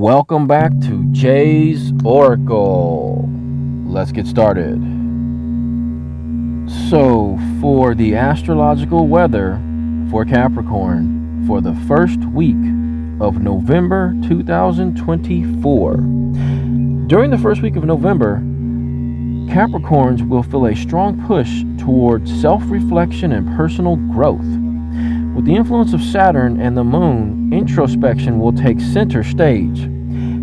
Welcome back to Jaze Oracle. Let's get started. So, for the astrological weather for Capricorn for the first week of November 2024. During the first week of November, Capricorns will feel a strong push towards self-reflection and personal growth. With the influence of Saturn and the Moon, introspection will take center stage,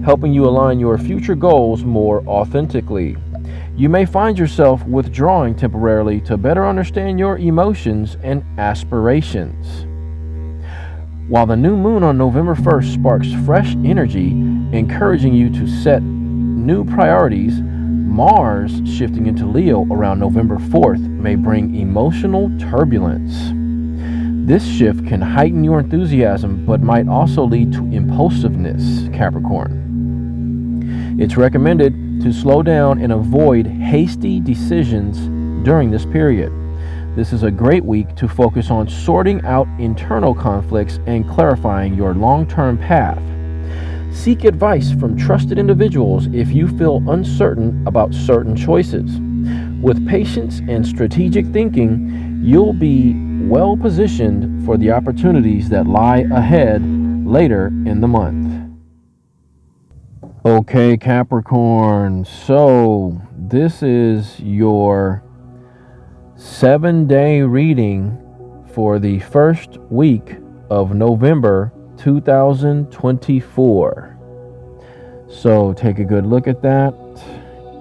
helping you align your future goals more authentically. You may find yourself withdrawing temporarily to better understand your emotions and aspirations. While the new moon on November 1st sparks fresh energy, encouraging you to set new priorities, Mars shifting into Leo around November 4th may bring emotional turbulence. This shift can heighten your enthusiasm, but might also lead to impulsiveness, Capricorn. It's recommended to slow down and avoid hasty decisions during this period. This is a great week to focus on sorting out internal conflicts and clarifying your long-term path. Seek advice from trusted individuals if you feel uncertain about certain choices. With patience and strategic thinking, you'll be well positioned for the opportunities that lie ahead later in the month. Okay, Capricorn, so this is your 7-day reading for the first week of November 2024. So take a good look at that.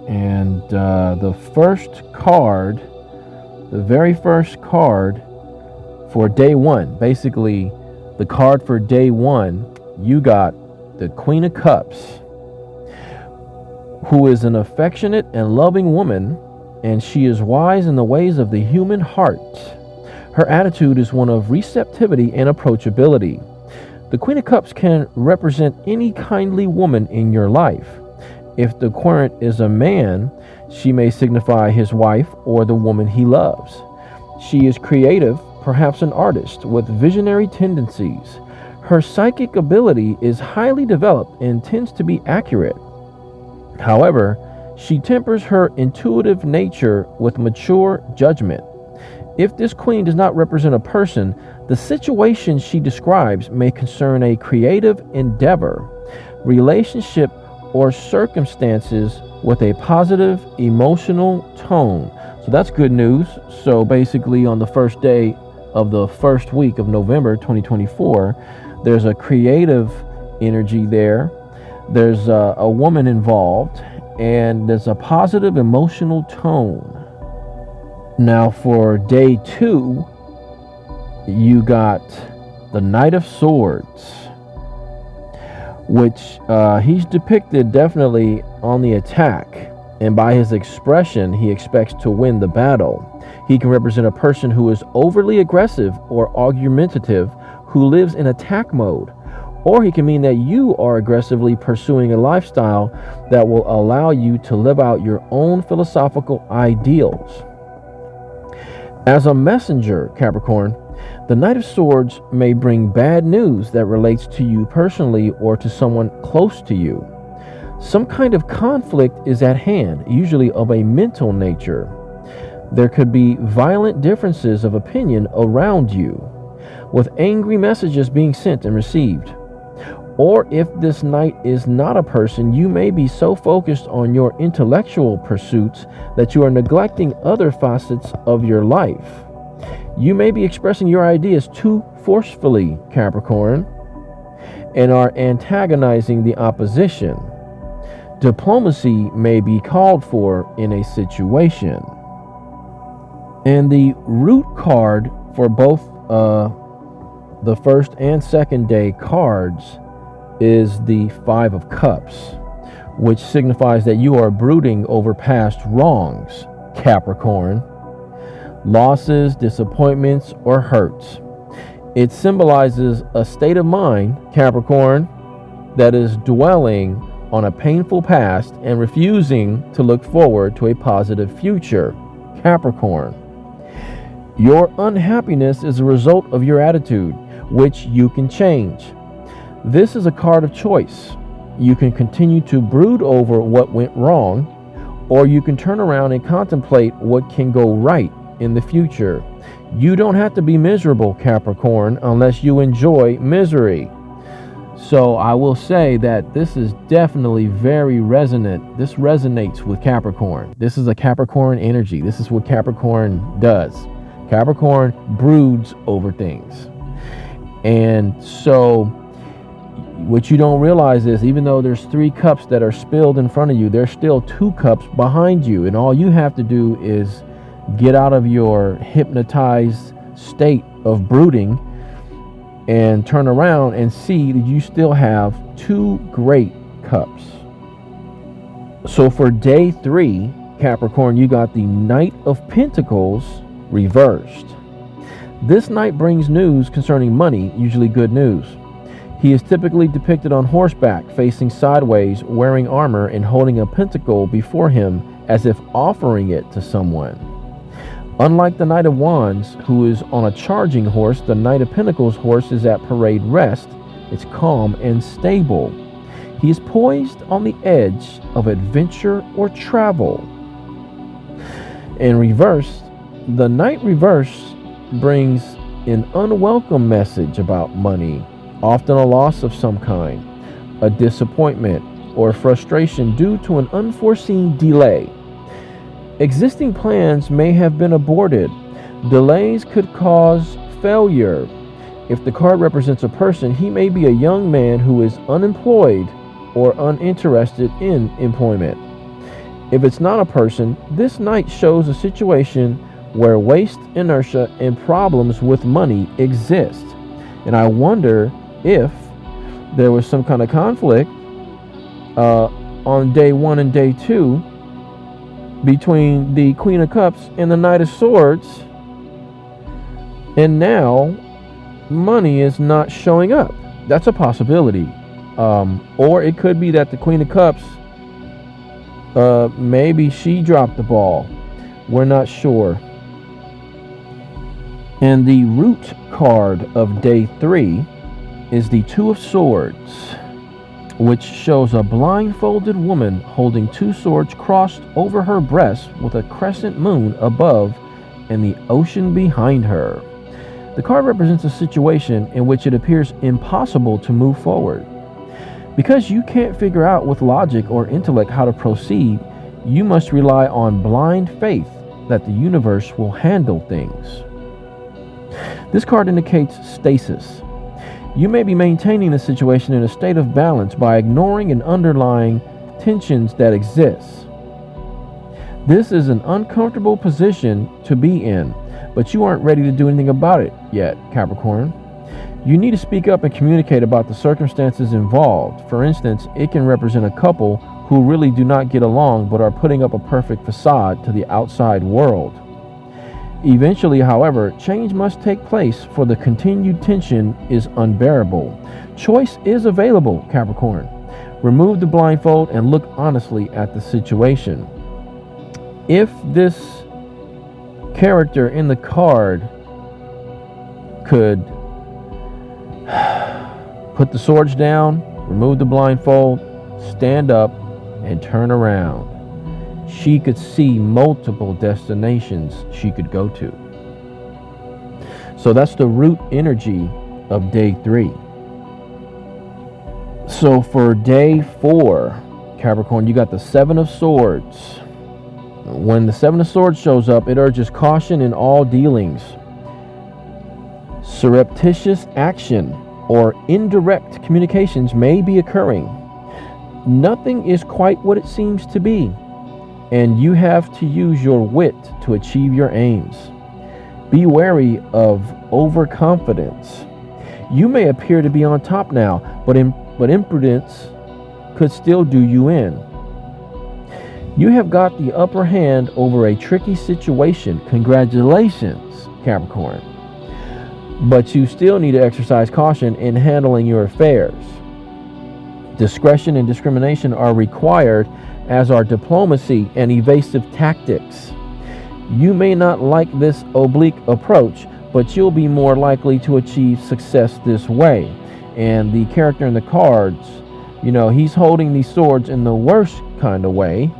And the very first card for day one, basically the card for day one, you got the Queen of Cups, who is an affectionate and loving woman, and she is wise in the ways of the human heart. Her attitude is one of receptivity and approachability. The Queen of Cups can represent any kindly woman in your life. If the querent is a man, she may signify his wife or the woman he loves. She is creative, perhaps an artist with visionary tendencies. Her psychic ability is highly developed and tends to be accurate. However, she tempers her intuitive nature with mature judgment. If this queen does not represent a person, the situation she describes may concern a creative endeavor, relationship, or circumstances with a positive emotional tone. So that's good news. So basically on the first day of the first week of November 2024, there's a creative energy there. There's a woman involved, and there's a positive emotional tone. Now for day two, you got the Knight of Swords, which he's depicted definitely on the attack, and by his expression he expects to win the battle. He can represent a person who is overly aggressive or argumentative, who lives in attack mode, or he can mean that you are aggressively pursuing a lifestyle that will allow you to live out your own philosophical ideals. As a messenger, Capricorn, the Knight of Swords may bring bad news that relates to you personally or to someone close to you. Some kind of conflict is at hand, usually of a mental nature. There could be violent differences of opinion around you, with angry messages being sent and received. Or if this knight is not a person, you may be so focused on your intellectual pursuits that you are neglecting other facets of your life. You may be expressing your ideas too forcefully, Capricorn, and are antagonizing the opposition. Diplomacy may be called for in a situation. And the root card for both the first and second day cards is the Five of Cups, which signifies that you are brooding over past wrongs, Capricorn, losses, disappointments, or hurts. It symbolizes a state of mind, Capricorn, that is dwelling on a painful past and refusing to look forward to a positive future, Capricorn. Your unhappiness is a result of your attitude, which you can change. This is a card of choice. You can continue to brood over what went wrong, or you can turn around and contemplate what can go right in the future. You don't have to be miserable, Capricorn, unless you enjoy misery. So I will say that this is definitely very resonant. This resonates with Capricorn. This is a Capricorn energy. This is what Capricorn does. Capricorn broods over things. And so what you don't realize is, even though there's 3 cups that are spilled in front of you, there's still 2 cups behind you. And all you have to do is get out of your hypnotized state of brooding and turn around and see that you still have 2 great cups. So for day 3, Capricorn, you got the Knight of Pentacles reversed. This knight brings news concerning money, usually good news. He is typically depicted on horseback, facing sideways, wearing armor, and holding a pentacle before him as if offering it to someone. Unlike the Knight of Wands, who is on a charging horse, the Knight of Pentacles horse is at parade rest. It's calm and stable. He is poised on the edge of adventure or travel. In reverse, the Knight reverse brings an unwelcome message about money, often a loss of some kind, a disappointment, or frustration due to an unforeseen delay. Existing plans may have been aborted. Delays could cause failure. If the card represents a person, he may be a young man who is unemployed or uninterested in employment. If it's not a person, this knight shows a situation where waste, inertia, and problems with money exist. And I wonder if there was some kind of conflict on day 1 and day 2 between the Queen of Cups and the Knight of Swords, and now money is not showing up. That's a possibility. Or it could be that the Queen of Cups, maybe she dropped the ball. We're not sure. And the root card of day 3 is the Two of Swords, which shows a blindfolded woman holding 2 swords crossed over her breast with a crescent moon above and the ocean behind her. The card represents a situation in which it appears impossible to move forward. Because you can't figure out with logic or intellect how to proceed, you must rely on blind faith that the universe will handle things. This card indicates stasis. You may be maintaining the situation in a state of balance by ignoring and underlying tensions that exist. This is an uncomfortable position to be in, but you aren't ready to do anything about it yet, Capricorn. You need to speak up and communicate about the circumstances involved. For instance, it can represent a couple who really do not get along but are putting up a perfect facade to the outside world. Eventually, however, change must take place, for the continued tension is unbearable. Choice is available, Capricorn. Remove the blindfold and look honestly at the situation. If this character in the card could put the swords down, remove the blindfold, stand up, and turn around, she could see multiple destinations she could go to. So that's the root energy of day 3. So for day 4, Capricorn, you got the 7 of Swords. When the 7 of Swords shows up, it urges caution in all dealings. Surreptitious action or indirect communications may be occurring. Nothing is quite what it seems to be, and you have to use your wit to achieve your aims. Be wary of overconfidence. You may appear to be on top now, but imprudence could still do you in. You have got the upper hand over a tricky situation. Congratulations, Capricorn. But you still need to exercise caution in handling your affairs. Discretion and discrimination are required, as are diplomacy and evasive tactics. You may not like this oblique approach, but you'll be more likely to achieve success this way. And the character in the cards You know, he's holding these swords in the worst kind of way,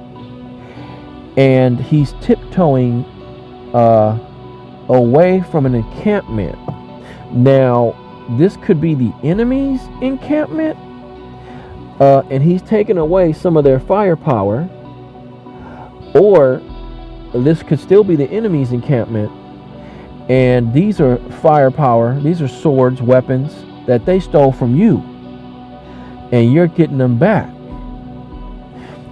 and he's tiptoeing away from an encampment. Now, this could be the enemy's encampment, and he's taken away some of their firepower, or this could still be the enemy's encampment, and these are firepower, these are swords, weapons that they stole from you, and you're getting them back.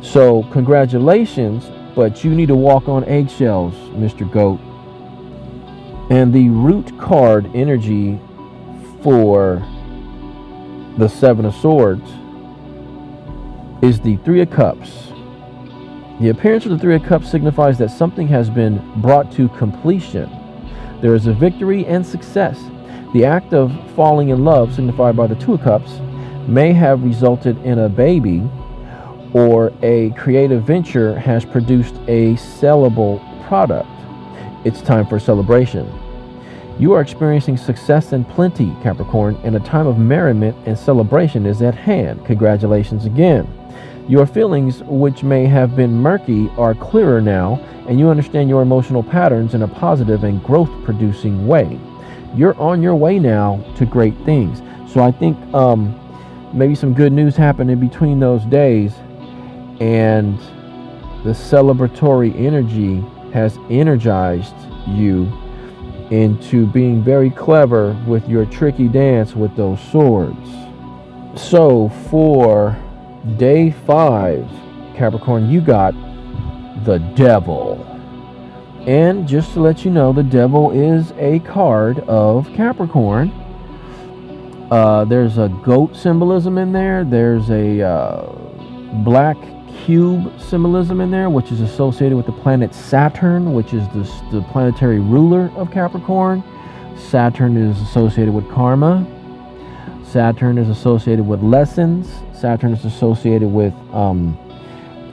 So congratulations, but you need to walk on eggshells, Mr. Goat. And the root card energy for the Seven of Swords is the Three of Cups. The appearance of the Three of Cups signifies that something has been brought to completion. There is a victory and success. The act of falling in love, signified by the Two of Cups, may have resulted in a baby, or a creative venture has produced a sellable product. It's time for celebration. You are experiencing success and plenty, Capricorn, and a time of merriment and celebration is at hand. Congratulations again. Your feelings, which may have been murky, are clearer now, and you understand your emotional patterns in a positive and growth-producing way. You're on your way now to great things. So I think maybe some good news happened in between those days, and the celebratory energy has energized you into being very clever with your tricky dance with those swords. So for day 5, Capricorn, you got the Devil. And just to let you know, the Devil is a card of Capricorn. There's a goat symbolism in there. There's a black cube symbolism in there, which is associated with the planet Saturn, which is the planetary ruler of Capricorn. Saturn is associated with karma. Saturn is associated with lessons. Saturn is associated with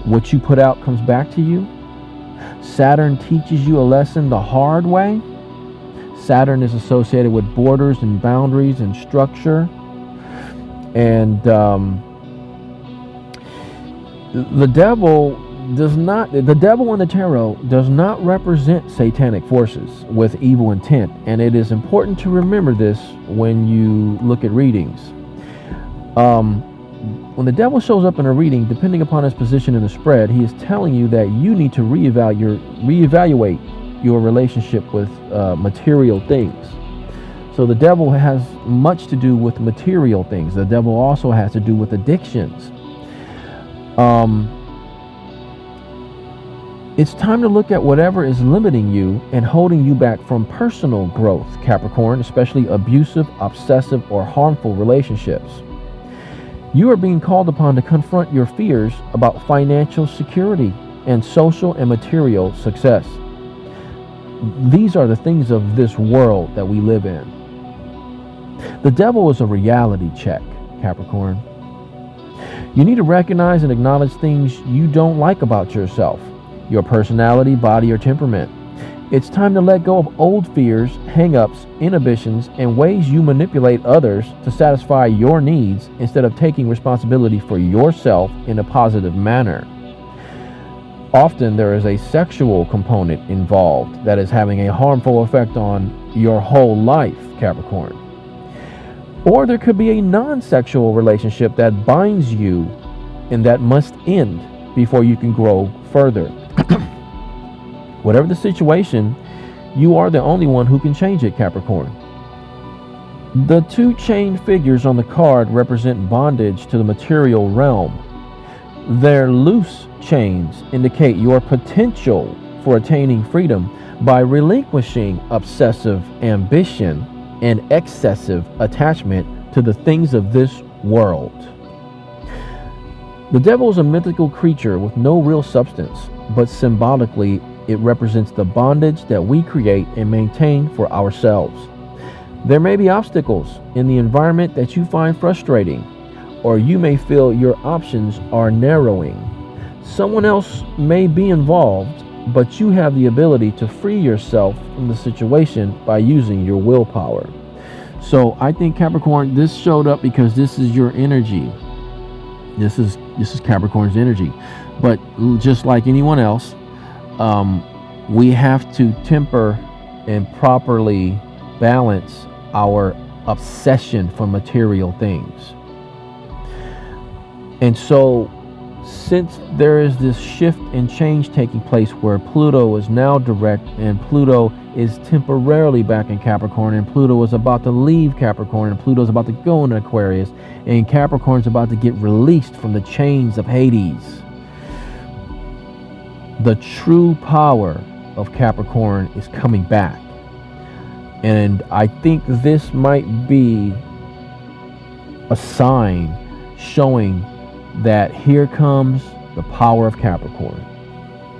what you put out comes back to you. Saturn teaches you a lesson the hard way. Saturn is associated with borders and boundaries and structure. And the devil in the tarot does not represent satanic forces with evil intent, and it is important to remember this when you look at readings. When the devil shows up in a reading, depending upon his position in the spread, he is telling you that you need to reevaluate your relationship with material things. So the devil has much to do with material things. The devil also has to do with addictions. It's time to look at whatever is limiting you and holding you back from personal growth, Capricorn, especially abusive, obsessive, or harmful relationships. You are being called upon to confront your fears about financial security and social and material success. These are the things of this world that we live in. The devil is a reality check, Capricorn. You need to recognize and acknowledge things you don't like about yourself, your personality, body, or temperament. It's time to let go of old fears, hang-ups, inhibitions, and ways you manipulate others to satisfy your needs instead of taking responsibility for yourself in a positive manner. Often there is a sexual component involved that is having a harmful effect on your whole life, Capricorn. Or there could be a non-sexual relationship that binds you and that must end before you can grow further. Whatever the situation, you are the only one who can change it, Capricorn. The two chained figures on the card represent bondage to the material realm. Their loose chains indicate your potential for attaining freedom by relinquishing obsessive ambition and excessive attachment to the things of this world. The devil is a mythical creature with no real substance, but symbolically it represents the bondage that we create and maintain for ourselves. There may be obstacles in the environment that you find frustrating, or you may feel your options are narrowing. Someone else may be involved, but you have the ability to free yourself from the situation by using your willpower. So I think, Capricorn, this showed up because this is your energy. This is Capricorn's energy. But just like anyone else, we have to temper and properly balance our obsession for material things. And so, since there is this shift and change taking place where Pluto is now direct and Pluto is temporarily back in Capricorn, and Pluto is about to leave Capricorn, and Pluto is about to go into Aquarius, and Capricorn is about to get released from the chains of Hades, the true power of Capricorn is coming back. And I think this might be a sign showing that here comes the power of Capricorn.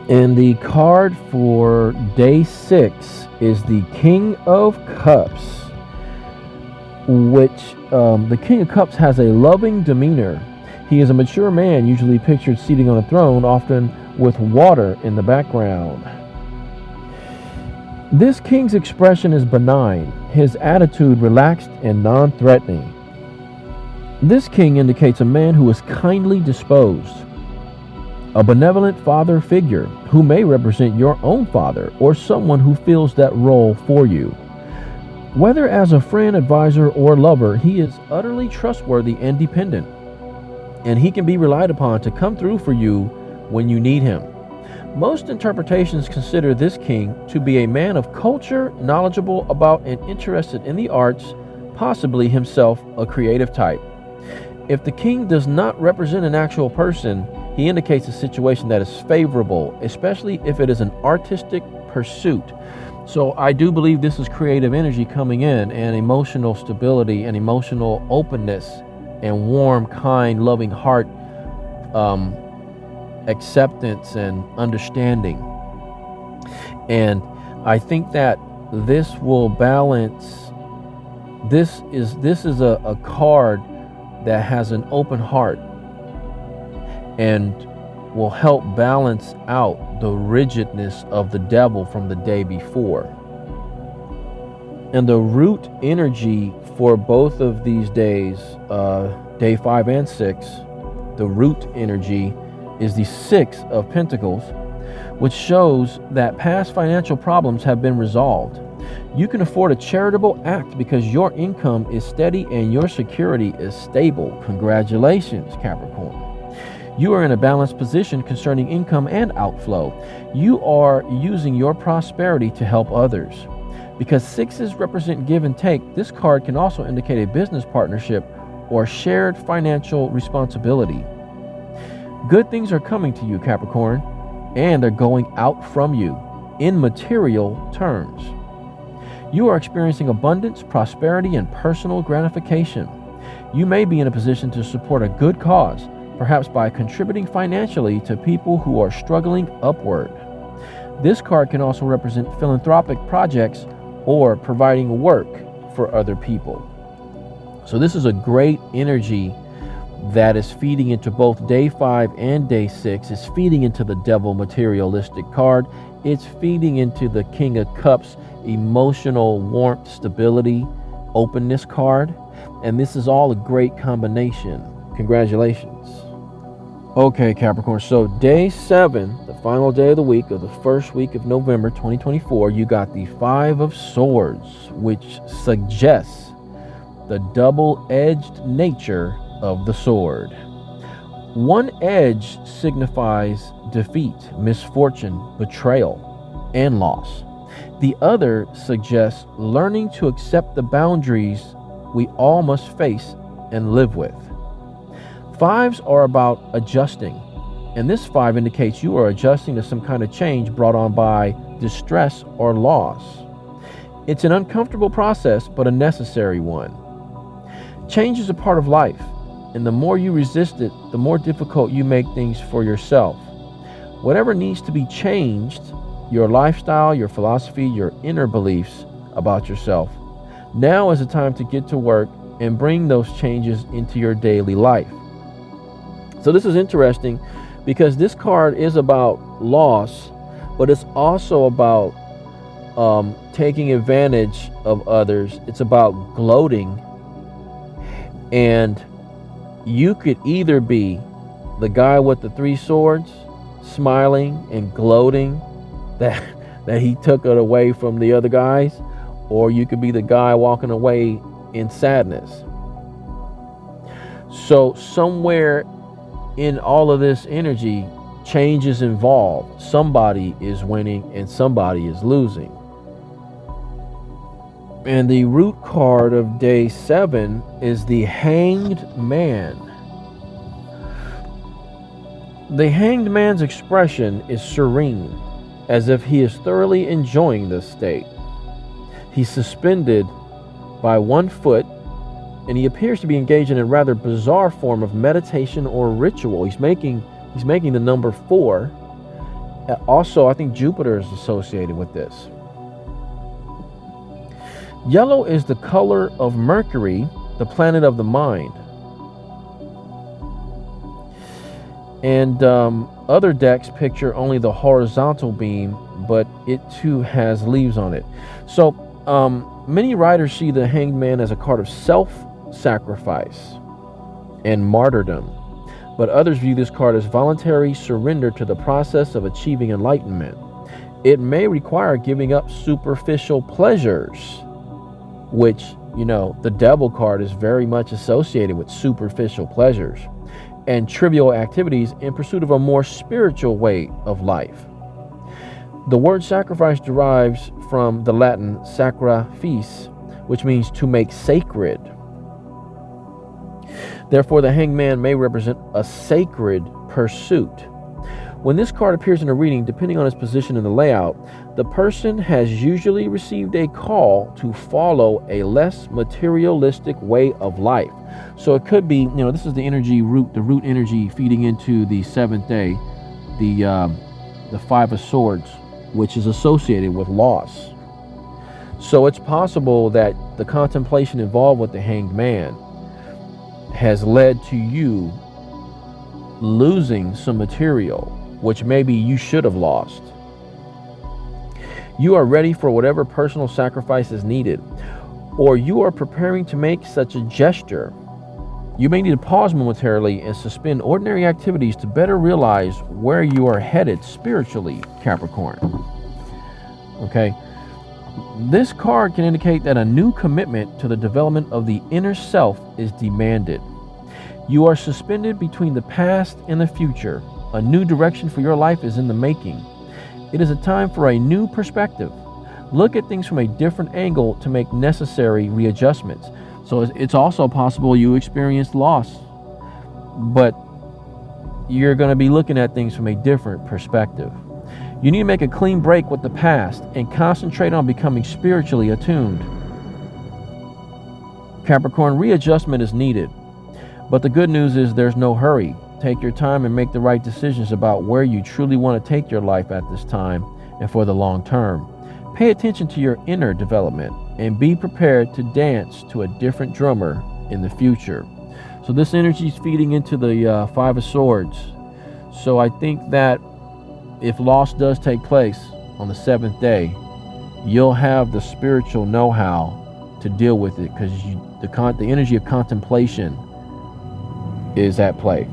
And the card for day 6 is the King of Cups, which the King of Cups has a loving demeanor. He is a mature man, usually pictured seating on a throne, often with water in the background. This king's expression is benign, his attitude relaxed and non-threatening. This king indicates a man who is kindly disposed, a benevolent father figure who may represent your own father or someone who fills that role for you. Whether as a friend, advisor, or lover, he is utterly trustworthy and dependent, and he can be relied upon to come through for you when you need him. Most interpretations consider this king to be a man of culture, knowledgeable about and interested in the arts, possibly himself a creative type. If the king does not represent an actual person, he indicates a situation that is favorable, especially if it is an artistic pursuit. So I do believe this is creative energy coming in, and emotional stability and emotional openness and warm, kind, loving heart, acceptance and understanding. And I think that this will balance. This is a card that has an open heart and will help balance out the rigidness of the devil from the day before. And the root energy for both of these days, day 5 and 6, the root energy is the 6 of Pentacles, which shows that past financial problems have been resolved. You can afford a charitable act because your income is steady and your security is stable. Congratulations, Capricorn. You are in a balanced position concerning income and outflow. You are using your prosperity to help others. Because 6s represent give and take, this card can also indicate a business partnership or shared financial responsibility. Good things are coming to you, Capricorn, and they're going out from you in material terms. You are experiencing abundance, prosperity, and personal gratification. You may be in a position to support a good cause, perhaps by contributing financially to people who are struggling upward. This card can also represent philanthropic projects or providing work for other people. So this is a great energy that is feeding into both day 5 and day 6. It's feeding into the devil materialistic card. It's feeding into the King of Cups emotional warmth, stability, openness card. And this is all a great combination. Congratulations. Okay, Capricorn, so day 7, the final day of the week of the first week of November 2024, you got the 5 of Swords, which suggests the double-edged nature of the sword. One edge signifies defeat, misfortune, betrayal, and loss. The other suggests learning to accept the boundaries we all must face and live with. 5s are about adjusting, and this 5 indicates you are adjusting to some kind of change brought on by distress or loss. It's an uncomfortable process, but a necessary one. Change is a part of life, and the more you resist it, the more difficult you make things for yourself. Whatever needs to be changed, your lifestyle, your philosophy, your inner beliefs about yourself, now is the time to get to work and bring those changes into your daily life. So this is interesting because this card is about loss, but it's also about taking advantage of others. It's about gloating and you could either be the guy with the 3 swords, smiling and gloating that he took it away from the other guys, or you could be the guy walking away in sadness. So somewhere in all of this energy, change is involved. Somebody is winning and somebody is losing. And the root card of day 7 is the Hanged Man. The Hanged Man's expression is serene, as if he is thoroughly enjoying this state. He's suspended by one foot, and he appears to be engaged in a rather bizarre form of meditation or ritual. He's making the number 4. Also, I think Jupiter is associated with this. Yellow is the color of Mercury, the planet of the mind. And other decks picture only the horizontal beam, but it too has leaves on it. So many writers see the Hanged Man as a card of self-sacrifice and martyrdom, but others view this card as voluntary surrender to the process of achieving enlightenment. It may require giving up superficial pleasures, which, the Devil card is very much associated with superficial pleasures and trivial activities in pursuit of a more spiritual way of life. The word sacrifice derives from the Latin sacrifice, which means to make sacred. Therefore, the Hanged Man may represent a sacred pursuit. When this card appears in a reading, depending on its position in the layout, the person has usually received a call to follow a less materialistic way of life. So it could be, this is the root energy feeding into the 7th day, the 5 of Swords, which is associated with loss. So it's possible that the contemplation involved with the Hanged Man has led to you losing some material, which maybe you should have lost. You are ready for whatever personal sacrifice is needed, or you are preparing to make such a gesture. You may need to pause momentarily and suspend ordinary activities to better realize where you are headed spiritually, Capricorn. Okay. This card can indicate that a new commitment to the development of the inner self is demanded. You are suspended between the past and the future. A new direction for your life is in the making. It is a time for a new perspective. Look at things from a different angle to make necessary readjustments. So it's also possible you experienced loss, but you're going to be looking at things from a different perspective. You need to make a clean break with the past and concentrate on becoming spiritually attuned. Capricorn, readjustment is needed, but the good news is there's no hurry. Take your time and make the right decisions about where you truly want to take your life at this time and for the long term. Pay attention to your inner development and be prepared to dance to a different drummer in the future. So this energy is feeding into the 5 of Swords. So I think that if loss does take place on the 7th day, you'll have the spiritual know-how to deal with it, because the energy of contemplation is at play.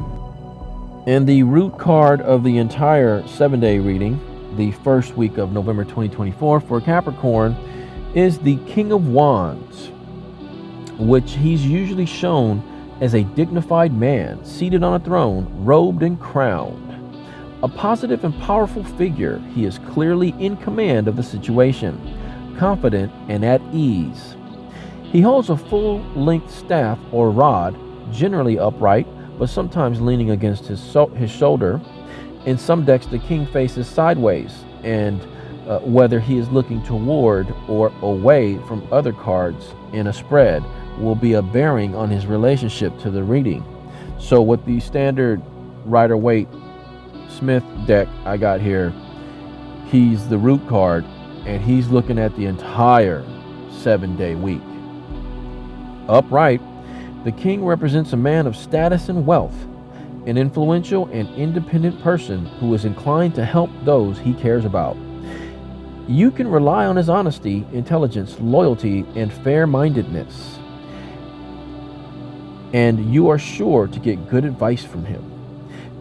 And the root card of the entire 7-day reading, the first week of November 2024 for Capricorn, is the King of Wands, which he's usually shown as a dignified man seated on a throne, robed and crowned. A positive and powerful figure, he is clearly in command of the situation, confident and at ease. He holds a full-length staff or rod, generally upright, but sometimes leaning against his shoulder. In some decks, the king faces sideways, and whether he is looking toward or away from other cards in a spread will be a bearing on his relationship to the reading. So with the standard Rider-Waite Smith deck I got here, he's the root card, and he's looking at the entire 7-day week. Upright, the king represents a man of status and wealth, an influential and independent person who is inclined to help those he cares about. You can rely on his honesty, intelligence, loyalty, and fair-mindedness. and you are sure to get good advice from him.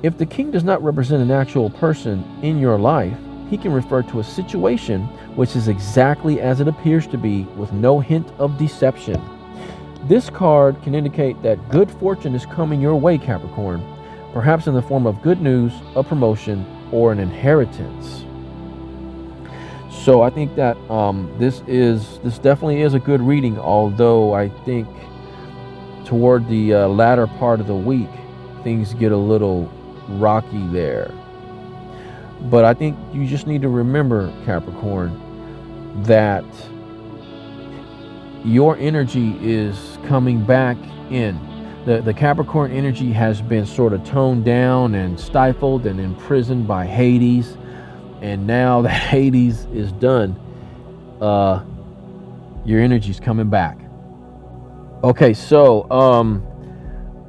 If the king does not represent an actual person in your life, he can refer to a situation which is exactly as it appears to be, with no hint of deception. This card can indicate that good fortune is coming your way, Capricorn, perhaps in the form of good news, a promotion, or an inheritance. So I think that this definitely is a good reading, although I think toward the latter part of the week, things get a little rocky there. But I think you just need to remember, Capricorn, that your energy is coming back in. The Capricorn energy has been sort of toned down and stifled and imprisoned by Hades. And now that Hades is done, your energy is coming back. Okay, so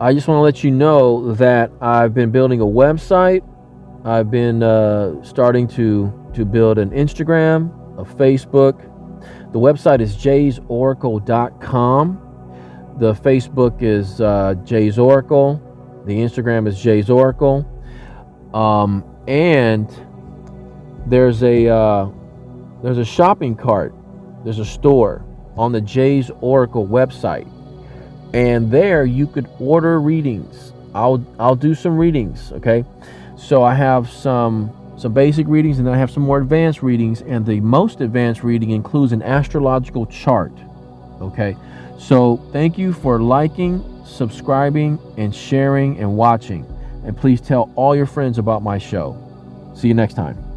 I just want to let you know that I've been building a website. I've been starting to build an Instagram, a Facebook. The website is jazeoracle.com. The Facebook is Jaze Oracle. The Instagram is Jaze Oracle. And there's a shopping cart. There's a store on the Jaze Oracle website, and there you could order readings. I'll do some readings, okay? So I have some basic readings, and then I have some more advanced readings, and the most advanced reading includes an astrological chart, okay? So thank you for liking, subscribing, and sharing and watching, and please tell all your friends about my show. See you next time.